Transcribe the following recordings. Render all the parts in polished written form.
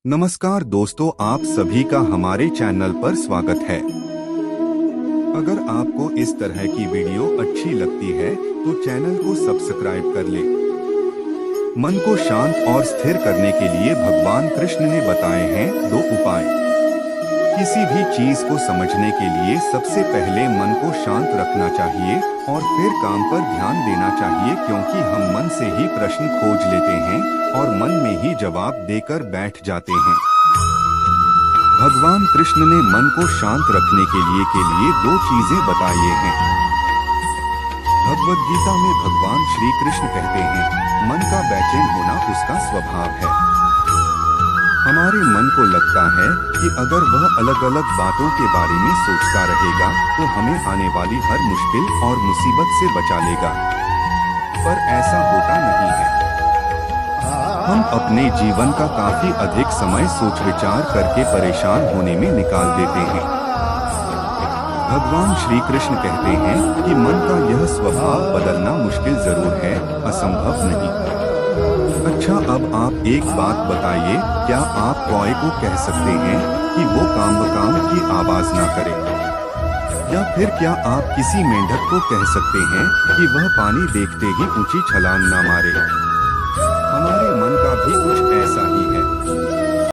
नमस्कार दोस्तों, आप सभी का हमारे चैनल पर स्वागत है। अगर आपको इस तरह की वीडियो अच्छी लगती है तो चैनल को सब्सक्राइब कर ले। मन को शांत और स्थिर करने के लिए भगवान कृष्ण ने बताए हैं 2 उपाय। किसी भी चीज को समझने के लिए सबसे पहले मन को शांत रखना चाहिए और फिर काम पर ध्यान देना चाहिए, क्योंकि हम मन से ही प्रश्न खोज लेते हैं और मन में ही जवाब देकर बैठ जाते हैं। भगवान कृष्ण ने मन को शांत रखने के लिए 2 चीजें बताई हैं। भगवद गीता में भगवान श्री कृष्ण कहते हैं, मन का बेचैन होना उसका स्वभाव है। हमारे मन को लगता है कि अगर वह अलग अलग बातों के बारे में सोचता रहेगा तो हमें आने वाली हर मुश्किल और मुसीबत से बचा लेगा, पर ऐसा होता नहीं है। हम अपने जीवन का काफी अधिक समय सोच विचार करके परेशान होने में निकाल देते हैं। भगवान श्री कृष्ण कहते हैं कि मन का यह स्वभाव बदलना मुश्किल जरूर है, असंभव नहीं। अच्छा, अब आप एक बात बताइए, क्या आप कौए को कह सकते हैं कि वो काम की आवाज ना करे? या फिर क्या आप किसी मेंढक को कह सकते हैं कि वह पानी देखते ही ऊंची छलांग ना मारे? हमारे मन का भी कुछ ऐसा ही है।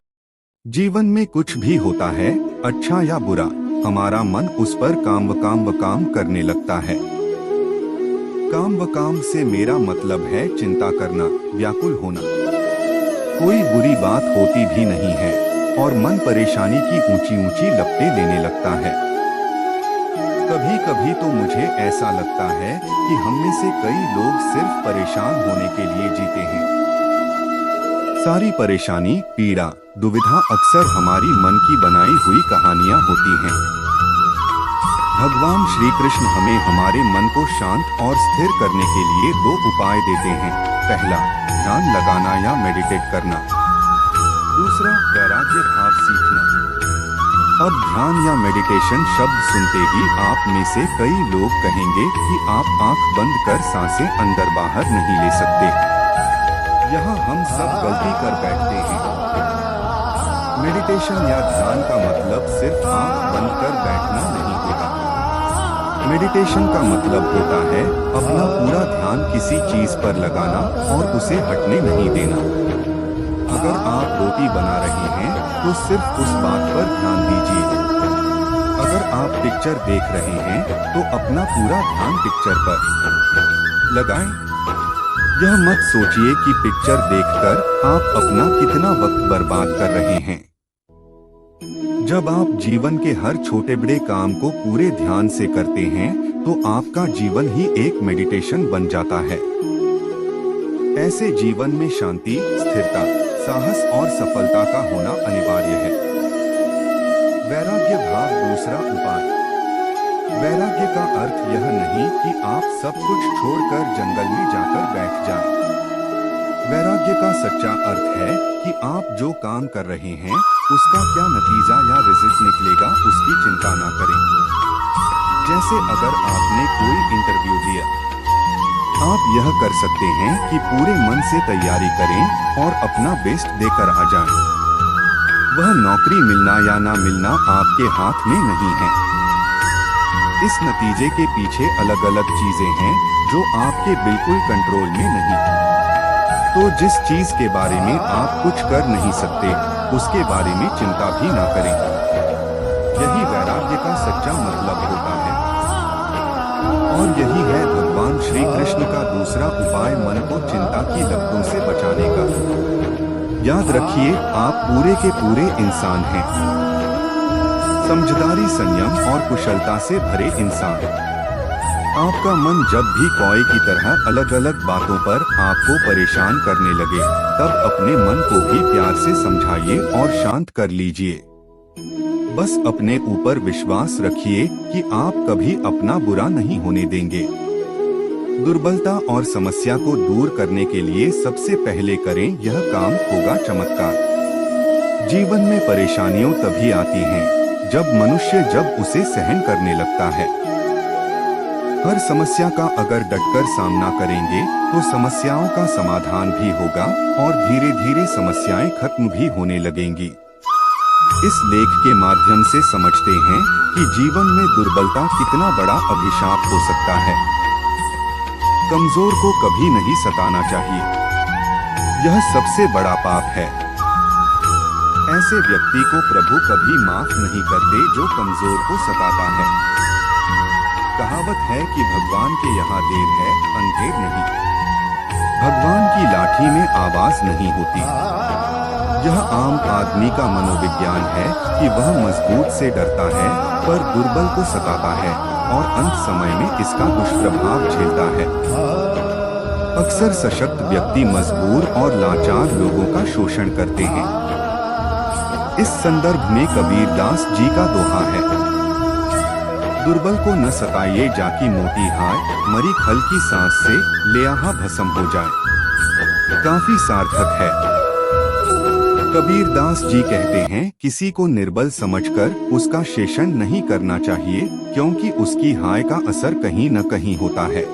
जीवन में कुछ भी होता है, अच्छा या बुरा, हमारा मन उस पर काम करने लगता है। काम से मेरा मतलब है चिंता करना, व्याकुल होना। कोई बुरी बात होती भी नहीं है और मन परेशानी की ऊंची लपटें लेने लगता है। कभी कभी तो मुझे ऐसा लगता है कि हम में से कई लोग सिर्फ परेशान होने के लिए जीते हैं। सारी परेशानी, पीड़ा, दुविधा अक्सर हमारी मन की बनाई हुई कहानियां होती हैं। भगवान श्री कृष्ण हमें हमारे मन को शांत और स्थिर करने के लिए 2 उपाय देते हैं। पहला, ध्यान लगाना या मेडिटेट करना। दूसरा, वैराग्य भाव सीखना। अब ध्यान या मेडिटेशन शब्द सुनते ही आप में से कई लोग कहेंगे कि आप आंख बंद कर सांसें अंदर बाहर नहीं ले सकते। यहाँ हम सब गलती कर बैठते हैं। मेडिटेशन या ध्यान का मतलब सिर्फ आंख बंद कर बैठना नहीं होता। मेडिटेशन का मतलब होता है अपना पूरा ध्यान किसी चीज पर लगाना और उसे हटने नहीं देना। अगर आप रोटी बना रहे हैं तो सिर्फ उस बात पर ध्यान दीजिए। अगर आप पिक्चर देख रहे हैं तो अपना पूरा ध्यान पिक्चर पर लगाएं। यह मत सोचिए कि पिक्चर देखकर आप अपना कितना वक्त बर्बाद कर रहे हैं। जब आप जीवन के हर छोटे बड़े काम को पूरे ध्यान से करते हैं तो आपका जीवन ही एक मेडिटेशन बन जाता है। ऐसे जीवन में शांति, स्थिरता, साहस और सफलता का होना अनिवार्य है। वैराग्य भाव दूसरा उपाय। वैराग्य का अर्थ यह नहीं कि आप सब कुछ छोड़कर जंगल में जाकर बैठ जाएं। वैराग्य का सच्चा अर्थ है कि आप जो काम कर रहे हैं उसका क्या नतीजा या रिजल्ट निकलेगा उसकी चिंता ना करें। जैसे अगर आपने कोई इंटरव्यू दिया, आप यह कर सकते हैं कि पूरे मन से तैयारी करें और अपना बेस्ट देकर आ जाएं। वह नौकरी मिलना या ना मिलना आपके हाथ में नहीं है। इस नतीजे के पीछे अलग अलग चीजें हैं जो आपके बिल्कुल कंट्रोल में नहीं। तो जिस चीज के बारे में आप कुछ कर नहीं सकते उसके बारे में चिंता भी ना करें। यही वैराग्य का सच्चा मतलब होता है। और यही है भगवान श्री कृष्ण का दूसरा उपाय, मन को चिंता की लपटों से बचाने का। याद रखिए, आप पूरे के पूरे इंसान हैं। समझदारी, संयम और कुशलता से भरे इंसान। आपका मन जब भी कौए की तरह अलग अलग बातों पर आपको परेशान करने लगे तब अपने मन को भी प्यार से समझाइए और शांत कर लीजिए। बस अपने ऊपर विश्वास रखिए कि आप कभी अपना बुरा नहीं होने देंगे। दुर्बलता और समस्या को दूर करने के लिए सबसे पहले करें यह काम, होगा चमत्कार। जीवन में परेशानियां तभी आती हैं जब मनुष्य उसे सहन करने लगता है। हर समस्या का अगर डटकर सामना करेंगे तो समस्याओं का समाधान भी होगा और धीरे धीरे समस्याएं खत्म भी होने लगेंगी। इस लेख के माध्यम से समझते हैं कि जीवन में दुर्बलता कितना बड़ा अभिशाप हो सकता है। कमजोर को कभी नहीं सताना चाहिए, यह सबसे बड़ा पाप है। ऐसे व्यक्ति को प्रभु कभी माफ नहीं करते जो कमजोर को सताता है। कहावत है कि भगवान के यहाँ देर है अंधेर नहीं। भगवान की लाठी में आवाज नहीं होती। यह आम आदमी का मनोविज्ञान है कि वह मजबूत से डरता है पर दुर्बल को सताता है और अंत समय में इसका दुष्प्रभाव झेलता है। अक्सर सशक्त व्यक्ति मजबूर और लाचार लोगों का शोषण करते हैं। इस संदर्भ में कबीरदास जी का दोहा है, दुर्बल को न सताइए जाकी मोटी हाय, मरी खल की सांस से ले आहा भस्म हो जाए। काफी सार्थक है। कबीरदास जी कहते हैं, किसी को निर्बल समझकर उसका शोषण नहीं करना चाहिए क्योंकि उसकी हाय का असर कहीं न कहीं होता है।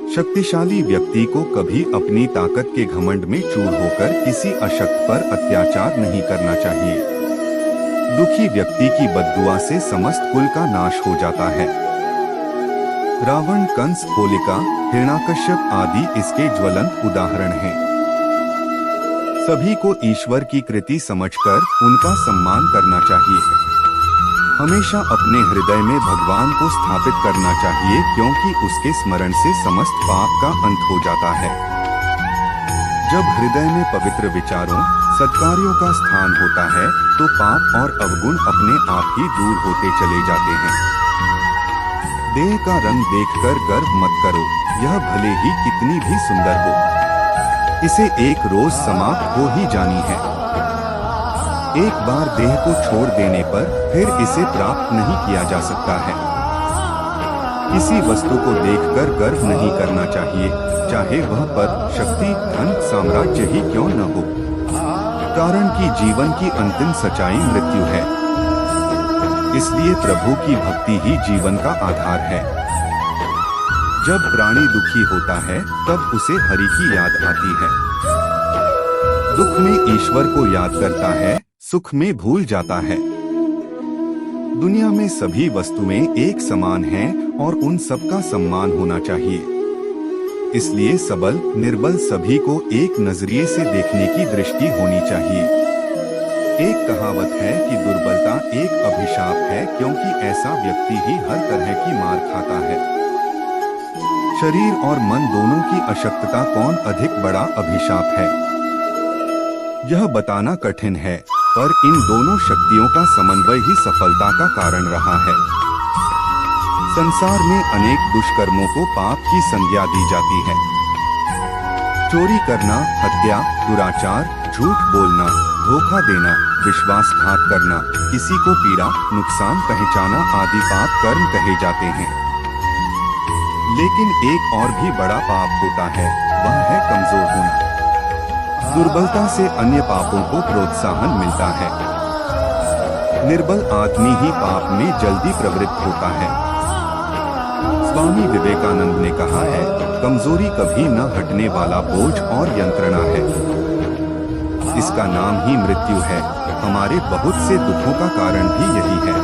शक्तिशाली व्यक्ति को कभी अपनी ताकत के घमंड में चूर होकर किसी अशक्त पर अत्याचार नहीं करना चाहिए। दुखी व्यक्ति की बद्दुआ से समस्त कुल का नाश हो जाता है। रावण, कंस, होलिका, हिरण्याकश्यप आदि इसके ज्वलंत उदाहरण हैं। सभी को ईश्वर की कृति समझकर उनका सम्मान करना चाहिए। हमेशा अपने हृदय में भगवान को स्थापित करना चाहिए क्योंकि उसके स्मरण से समस्त पाप का अंत हो जाता है। जब हृदय में पवित्र विचारों, सत्कार्यों का स्थान होता है तो पाप और अवगुण अपने आप ही दूर होते चले जाते हैं। देह का रंग देखकर गर्व मत करो, यह भले ही कितनी भी सुंदर हो। इसे एक रोज समाप्त हो ही जानी है। एक बार देह को छोड़ देने पर फिर इसे प्राप्त नहीं किया जा सकता है। किसी वस्तु को देखकर गर्व नहीं करना चाहिए, चाहे वह पद, शक्ति, धन, साम्राज्य ही क्यों न हो, कारण कि जीवन की अंतिम सच्चाई मृत्यु है। इसलिए प्रभु की भक्ति ही जीवन का आधार है। जब प्राणी दुखी होता है तब उसे हरि की याद आती है। दुख में ईश्वर को याद करता है, सुख में भूल जाता है। दुनिया में सभी वस्तुएं एक समान हैं और उन सब का सम्मान होना चाहिए। इसलिए सबल, निर्बल सभी को एक नजरिए से देखने की दृष्टि होनी चाहिए। एक कहावत है कि दुर्बलता एक अभिशाप है क्योंकि ऐसा व्यक्ति ही हर तरह की मार खाता है। शरीर और मन दोनों की अशक्तता कौन अधिक बड़ा अभिशाप है, यह बताना कठिन है, पर इन दोनों शक्तियों का समन्वय ही सफलता का कारण रहा है। संसार में अनेक दुष्कर्मों को पाप की संज्ञा दी जाती है। चोरी करना, हत्या, दुराचार, झूठ बोलना, धोखा देना, विश्वासघात करना, किसी को पीड़ा, नुकसान पहुंचाना आदि पाप कर्म कहे जाते हैं। लेकिन एक और भी बड़ा पाप होता है, वह है कमजोर होना। दुर्बलता से अन्य पापों को प्रोत्साहन मिलता है। निर्बल आदमी ही पाप में जल्दी प्रवृत्त होता है। स्वामी विवेकानंद ने कहा है, कमजोरी कभी न हटने वाला बोझ और यंत्रणा है। इसका नाम ही मृत्यु है। हमारे बहुत से दुखों का कारण भी यही है।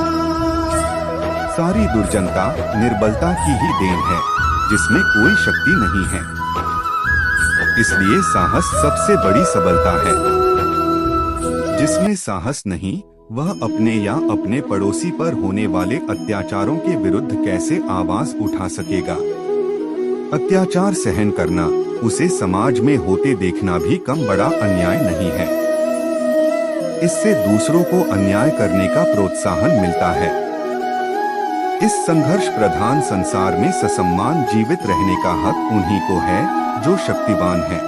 सारी दुर्जनता निर्बलता की ही देन है, जिसमें कोई शक्ति नहीं है। इसलिए साहस सबसे बड़ी सबलता है। जिसमें साहस नहीं, वह अपने या अपने पड़ोसी पर होने वाले अत्याचारों के विरुद्ध कैसे आवाज उठा सकेगा। अत्याचार सहन करना, उसे समाज में होते देखना भी कम बड़ा अन्याय नहीं है। इससे दूसरों को अन्याय करने का प्रोत्साहन मिलता है। इस संघर्ष प्रधान संसार में ससम्मान जीवित रहने का हक उन्हीं को है जो शक्तिवान हैं।